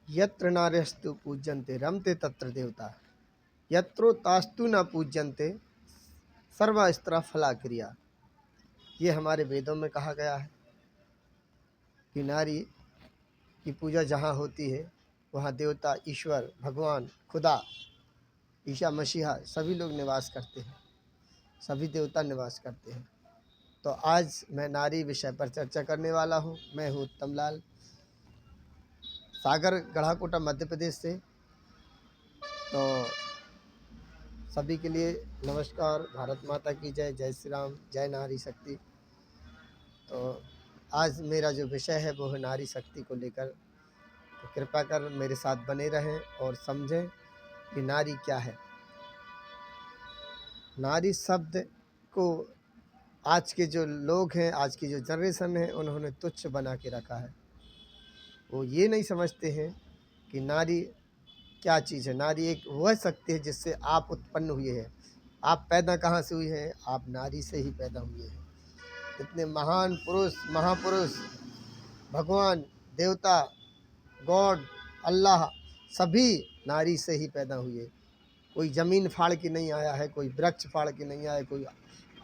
यत्र नार्यस्तु पूज्यन्ते रमते तत्र देवता, यत्रो तास्तु न पूज्यन्ते सर्वस्त्र फला क्रिया। ये हमारे वेदों में कहा गया है कि नारी की पूजा जहाँ होती है वहाँ देवता, ईश्वर, भगवान, खुदा, ईसा मसीहा सभी लोग निवास करते हैं, सभी देवता निवास करते हैं। तो आज मैं नारी विषय पर चर्चा करने वाला हूँ। मैं हूँ उत्तम लाल, सागर गढ़ाकोटा मध्य प्रदेश से। तो सभी के लिए नमस्कार, भारत माता की जय, जय श्री राम, जय नारी शक्ति। तो आज मेरा जो विषय है वो है नारी शक्ति को लेकर। तो कृपा कर मेरे साथ बने रहें और समझें कि नारी क्या है। नारी शब्द को आज के जो लोग हैं, आज की जो जनरेशन है, उन्होंने तुच्छ बना के रखा है। वो ये नहीं समझते हैं कि नारी क्या चीज़ है। नारी एक वह शक्ति है जिससे आप उत्पन्न हुए हैं। आप पैदा कहाँ से हुए हैं? आप नारी से ही पैदा हुए हैं। इतने महान पुरुष, महापुरुष, भगवान, देवता, गॉड, अल्लाह सभी नारी से ही पैदा हुए। कोई ज़मीन फाड़ के नहीं आया है, कोई वृक्ष फाड़ के नहीं आया है, कोई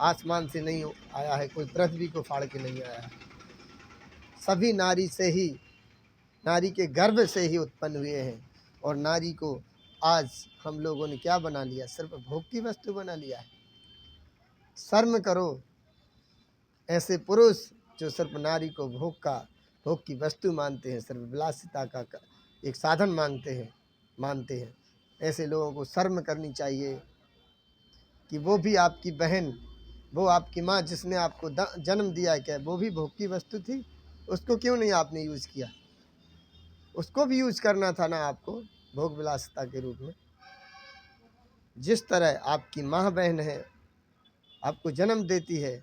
आसमान से नहीं आया है, कोई पृथ्वी को फाड़ के नहीं आया है। सभी नारी से ही, नारी के गर्भ से ही उत्पन्न हुए हैं। और नारी को आज हम लोगों ने क्या बना लिया? सिर्फ भोग की वस्तु बना लिया है। शर्म करो ऐसे पुरुष जो सिर्फ नारी को भोग की वस्तु मानते हैं, सिर्फ विलासिता का एक साधन मानते हैं। ऐसे लोगों को शर्म करनी चाहिए कि वो भी आपकी बहन, वो आपकी माँ जिसने आपको जन्म दिया, क्या वो भी भोग की वस्तु थी? उसको क्यों नहीं आपने यूज़ किया? उसको भी यूज़ करना था ना आपको, भोग विलासिता के रूप में। जिस तरह आपकी माँ बहन है, आपको जन्म देती है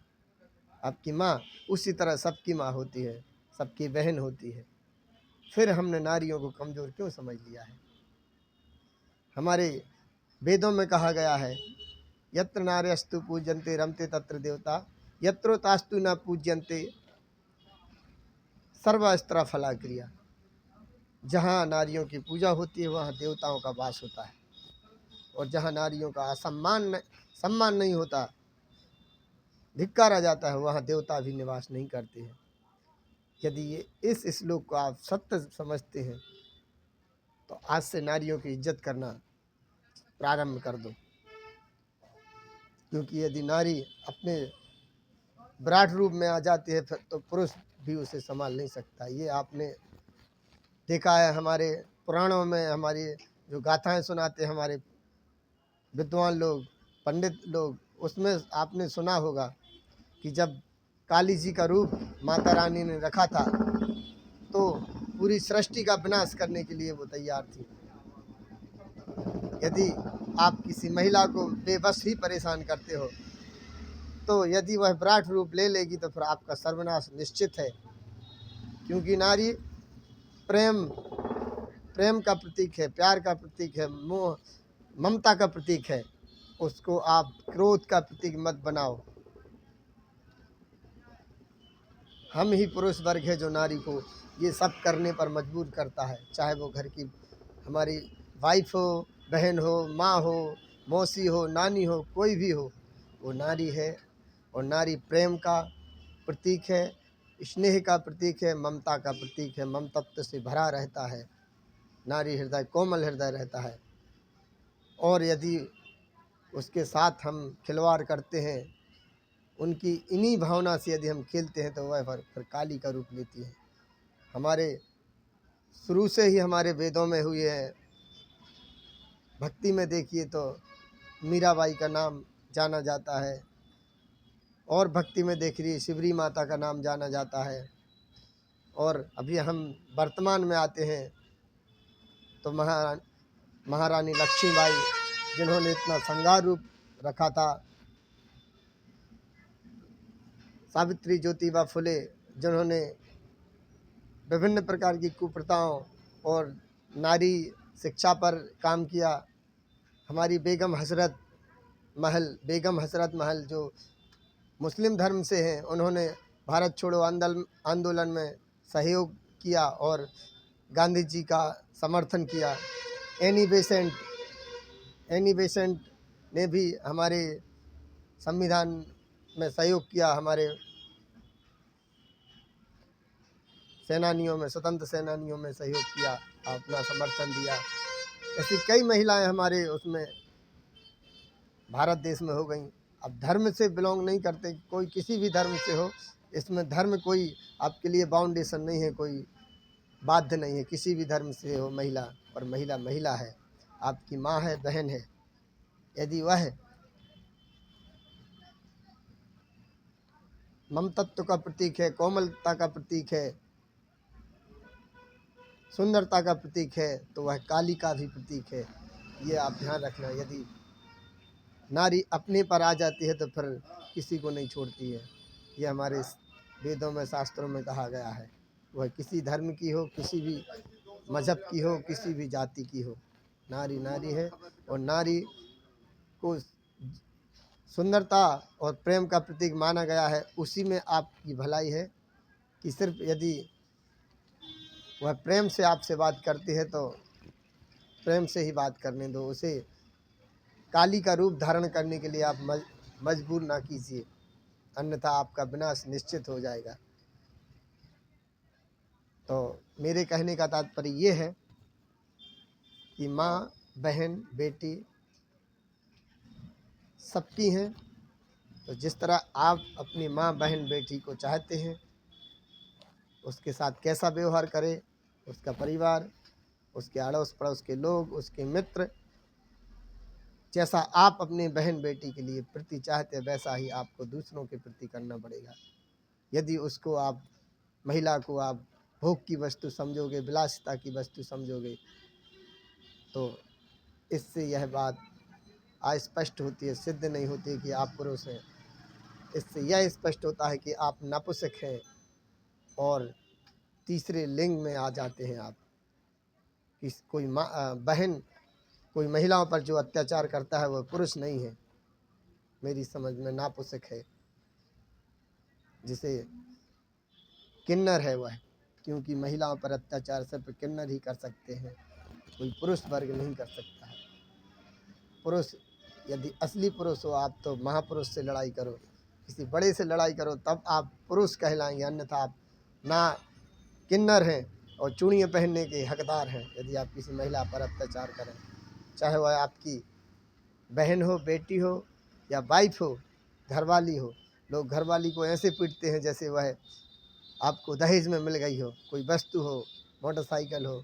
आपकी माँ, उसी तरह सबकी माँ होती है, सबकी बहन होती है। फिर हमने नारियों को कमज़ोर क्यों समझ लिया है? हमारे वेदों में कहा गया है, यत्र नार्यस्तु पूज्यन्ते रमते तत्र देवता, यत्रो तास्तु न पूज्यन्ते सर्वस्त्र फला क्रिया। जहाँ नारियों की पूजा होती है वहाँ देवताओं का वास होता है, और जहाँ नारियों का सम्मान नहीं होता, धिक्कारा जाता है, वहाँ देवता भी निवास नहीं करते हैं। यदि ये इस श्लोक को आप सत्य समझते हैं तो आज से नारियों की इज्जत करना प्रारंभ कर दो। क्योंकि यदि नारी अपने विराट रूप में आ जाती है फिर तो पुरुष भी उसे संभाल नहीं सकता। ये आपने देखा है हमारे पुराणों में, हमारी जो गाथाएं सुनाते हैं हमारे विद्वान लोग, पंडित लोग, उसमें आपने सुना होगा कि जब काली जी का रूप माता रानी ने रखा था तो पूरी सृष्टि का विनाश करने के लिए वो तैयार थी। यदि आप किसी महिला को बेबस ही परेशान करते हो तो यदि वह विराट रूप ले लेगी तो फिर आपका सर्वनाश निश्चित है। क्योंकि नारी प्रेम का प्रतीक है, प्यार का प्रतीक है, मोह ममता का प्रतीक है। उसको आप क्रोध का प्रतीक मत बनाओ। हम ही पुरुष वर्ग है जो नारी को ये सब करने पर मजबूर करता है, चाहे वो घर की हमारी वाइफ हो, बहन हो, माँ हो, मौसी हो, नानी हो, कोई भी हो, वो नारी है। और नारी प्रेम का प्रतीक है, स्नेह का प्रतीक है, ममता का प्रतीक है। ममतत्व से भरा रहता है नारी हृदय, कोमल हृदय रहता है। और यदि उसके साथ हम खिलवाड़ करते हैं, उनकी इन्हीं भावना से यदि हम खेलते हैं तो वह फिर काली का रूप लेती है। हमारे शुरू से ही हमारे वेदों में हुई है। भक्ति में देखिए तो मीराबाई का नाम जाना जाता है, और भक्ति में देख रही शिवरी माता का नाम जाना जाता है। और अभी हम वर्तमान में आते हैं तो महारानी लक्ष्मीबाई, जिन्होंने इतना श्रृंगार रूप रखा था। सावित्री ज्योतिबा फुले, जिन्होंने विभिन्न प्रकार की कुप्रथाओं और नारी शिक्षा पर काम किया। हमारी बेगम हजरत महल जो मुस्लिम धर्म से हैं, उन्होंने भारत छोड़ो आंदोलन में सहयोग किया और गांधी जी का समर्थन किया। एनी बेसेंट ने भी हमारे संविधान में सहयोग किया, हमारे सेनानियों में, स्वतंत्र सेनानियों में सहयोग किया, अपना समर्थन दिया। ऐसी कई महिलाएं हमारे उसमें भारत देश में हो गई। अब धर्म से बिलोंग नहीं करते, कोई किसी भी धर्म से हो, इसमें धर्म कोई आपके लिए बाउंडेशन नहीं है, कोई बाध्य नहीं है। किसी भी धर्म से हो महिला, और महिला महिला है, आपकी माँ है, बहन है। यदि वह ममतत्व का प्रतीक है, कोमलता का प्रतीक है, सुंदरता का प्रतीक है, तो वह काली का भी प्रतीक है। ये आप ध्यान रखना। यदि नारी अपने पर आ जाती है तो फिर किसी को नहीं छोड़ती है। ये हमारे वेदों में, शास्त्रों में कहा गया है। वह किसी धर्म की हो, किसी भी मजहब की हो, किसी भी जाति की हो, नारी नारी है। और नारी को सुंदरता और प्रेम का प्रतीक माना गया है। उसी में आपकी भलाई है कि सिर्फ यदि वह प्रेम से आपसे बात करती है तो प्रेम से ही बात करने दो। उसे काली का रूप धारण करने के लिए आप मजबूर ना कीजिए, अन्यथा आपका विनाश निश्चित हो जाएगा। तो मेरे कहने का तात्पर्य ये है कि माँ, बहन, बेटी सबकी हैं। तो जिस तरह आप अपनी माँ, बहन, बेटी को चाहते हैं, उसके साथ कैसा व्यवहार करें, उसका परिवार, उसके अड़ोस पड़ोस के लोग, उसके मित्र, जैसा आप अपने बहन बेटी के लिए प्रति चाहते हैं, वैसा ही आपको दूसरों के प्रति करना पड़ेगा। यदि उसको आप, महिला को आप भोग की वस्तु समझोगे, विलासिता की वस्तु समझोगे, तो इससे यह बात अस्पष्ट होती है, सिद्ध नहीं होती कि आप पुरुष हैं। इससे यह स्पष्ट होता है कि आप नपुंसक हैं और तीसरे लिंग में आ जाते हैं आप। कोई बहन, कोई महिलाओं पर जो अत्याचार करता है वह पुरुष नहीं है, मेरी समझ में नापुंसक है, जिसे किन्नर है वह। क्योंकि महिलाओं पर अत्याचार सिर्फ किन्नर ही कर सकते हैं, कोई पुरुष वर्ग नहीं कर सकता है। पुरुष, यदि असली पुरुष हो आप, तो महापुरुष से लड़ाई करो, किसी बड़े से लड़ाई करो, तब आप पुरुष कहलाएंगे। अन्यथा आप ना किन्नर हैं और चूड़ियाँ पहनने के हकदार हैं। यदि आप किसी महिला पर अत्याचार करें, चाहे वह आपकी बहन हो, बेटी हो, या वाइफ हो, घरवाली हो। लोग घरवाली को ऐसे पीटते हैं जैसे वह आपको दहेज में मिल गई हो, कोई वस्तु हो, मोटरसाइकिल हो।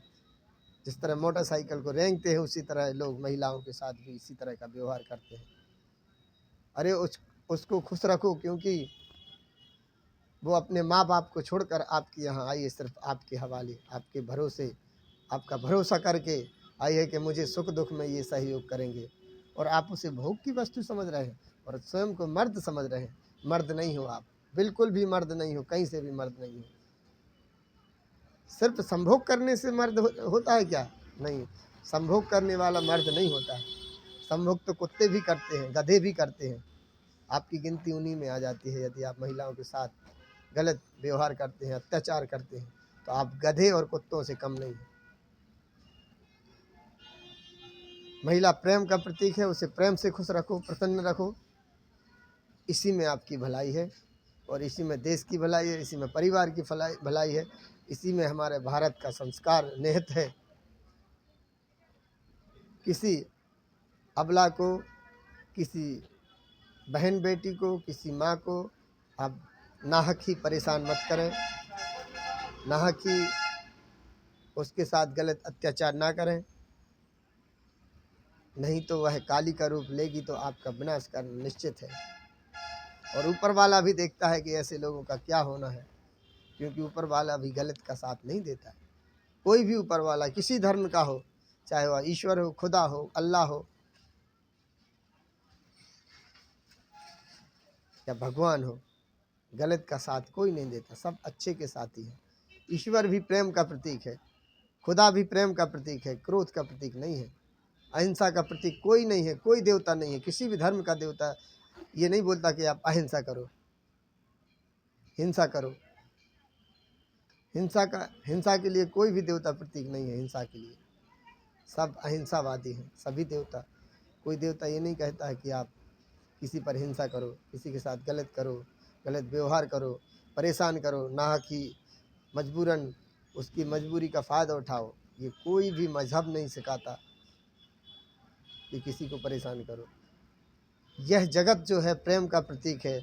जिस तरह मोटरसाइकिल को रेंगते हैं, उसी तरह लोग महिलाओं के साथ भी इसी तरह का व्यवहार करते हैं। अरे उसको खुश रखो, क्योंकि वो अपने माँ बाप को छोड़कर आपके यहाँ आई है, सिर्फ आपके हवाले, आपके भरोसे, आपका भरोसा करके आई है कि मुझे सुख दुख में ये सहयोग करेंगे। और आप उसे भोग की वस्तु समझ रहे हैं और स्वयं को मर्द समझ रहे हैं। मर्द नहीं हो आप, बिल्कुल भी मर्द नहीं हो, कहीं से भी मर्द नहीं हो। सिर्फ संभोग करने से मर्द होता है क्या? नहीं, संभोग करने वाला मर्द नहीं होता है। संभोग तो कुत्ते भी करते हैं, गधे भी करते हैं। आपकी गिनती उन्हीं में आ जाती है। यदि आप महिलाओं के साथ गलत व्यवहार करते हैं, अत्याचार करते हैं, तो आप गधे और कुत्तों से कम नहीं हैं। महिला प्रेम का प्रतीक है, उसे प्रेम से खुश रखो, प्रसन्न रखो। इसी में आपकी भलाई है, और इसी में देश की भलाई है, इसी में परिवार की भलाई है, इसी में हमारे भारत का संस्कार निहित है। किसी अबला को, किसी बहन बेटी को, किसी माँ को आप नाहक ही परेशान मत करें, नाहक ही उसके साथ गलत अत्याचार ना करें, नहीं तो वह काली का रूप लेगी, तो आपका विनाश करना निश्चित है। और ऊपर वाला भी देखता है कि ऐसे लोगों का क्या होना है, क्योंकि ऊपर वाला भी गलत का साथ नहीं देता है। कोई भी ऊपर वाला, किसी धर्म का हो, चाहे वह ईश्वर हो, खुदा हो, अल्लाह हो, या भगवान हो, गलत का साथ कोई नहीं देता, सब अच्छे के साथ ही है। ईश्वर भी प्रेम का प्रतीक है, खुदा भी प्रेम का प्रतीक है, क्रोध का प्रतीक नहीं है। अहिंसा का प्रतीक कोई नहीं है, कोई देवता नहीं है, किसी भी धर्म का देवता ये नहीं बोलता कि आप अहिंसा करो, हिंसा करो। हिंसा के लिए कोई भी देवता प्रतीक नहीं है। हिंसा के लिए सब अहिंसावादी हैं, सभी देवता। कोई देवता ये नहीं कहता है कि आप किसी पर हिंसा करो, किसी के साथ गलत करो, गलत व्यवहार करो, परेशान करो, ना कि मजबूरन उसकी मजबूरी का फ़ायदा उठाओ। ये कोई भी मज़हब नहीं सिखाता कि किसी को परेशान करो। यह जगत जो है प्रेम का प्रतीक है,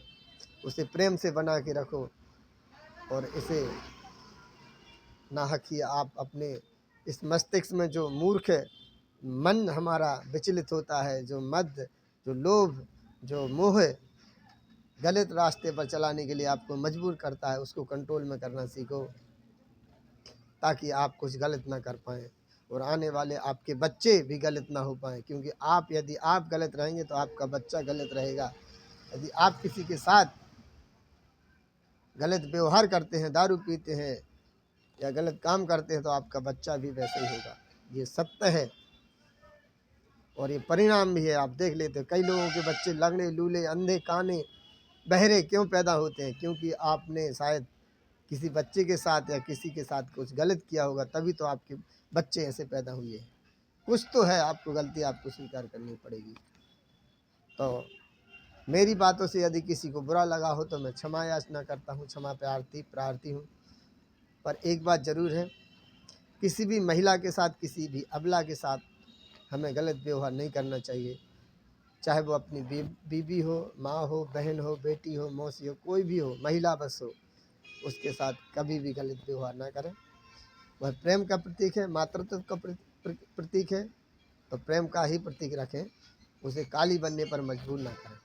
उसे प्रेम से बना के रखो और इसे ना कि आप अपने इस मस्तिष्क में जो मूर्ख मन हमारा विचलित होता है, जो मद, जो लोभ, जो मोह गलत रास्ते पर चलाने के लिए आपको मजबूर करता है, उसको कंट्रोल में करना सीखो ताकि आप कुछ गलत ना कर पाएँ और आने वाले आपके बच्चे भी गलत ना हो पाएँ। क्योंकि यदि आप गलत रहेंगे तो आपका बच्चा गलत रहेगा। यदि आप किसी के साथ गलत व्यवहार करते हैं, दारू पीते हैं या गलत काम करते हैं तो आपका बच्चा भी वैसे ही होगा। ये सत्य है और ये परिणाम भी है। आप देख लेते हो कई लोगों के बच्चे लंगड़े, लूले, अंधे, काने, बहरे क्यों पैदा होते हैं? क्योंकि आपने शायद किसी बच्चे के साथ या किसी के साथ कुछ गलत किया होगा, तभी तो आपके बच्चे ऐसे पैदा हुए हैं। कुछ तो है, आपको गलती आपको स्वीकार करनी पड़ेगी। तो मेरी बातों से यदि किसी को बुरा लगा हो तो मैं क्षमा याचना करता हूँ, क्षमा प्रार्थी हूँ। पर एक बात ज़रूर है, किसी भी महिला के साथ, किसी भी अबला के साथ हमें गलत व्यवहार नहीं करना चाहिए। चाहे वो अपनी बीवी हो, माँ हो, बहन हो, बेटी हो, मौसी हो, कोई भी हो, महिला बस हो, उसके साथ कभी भी गलत व्यवहार ना करें। वह प्रेम का प्रतीक है, मातृत्व का प्रतीक है, तो प्रेम का ही प्रतीक रखें, उसे काली बनने पर मजबूर ना करें।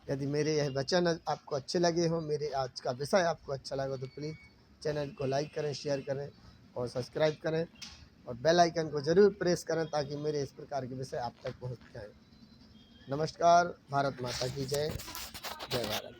यदि मेरे यह वचन आपको अच्छे लगे हों, मेरे आज का विषय आपको अच्छा लगा तो प्लीज़ चैनल को लाइक करें, शेयर करें और सब्सक्राइब करें और बेल आइकन को ज़रूर प्रेस करें ताकि मेरे इस प्रकार के विषय आप तक पहुँच जाएँ। नमस्कार। भारत माता की जय। जय भारत।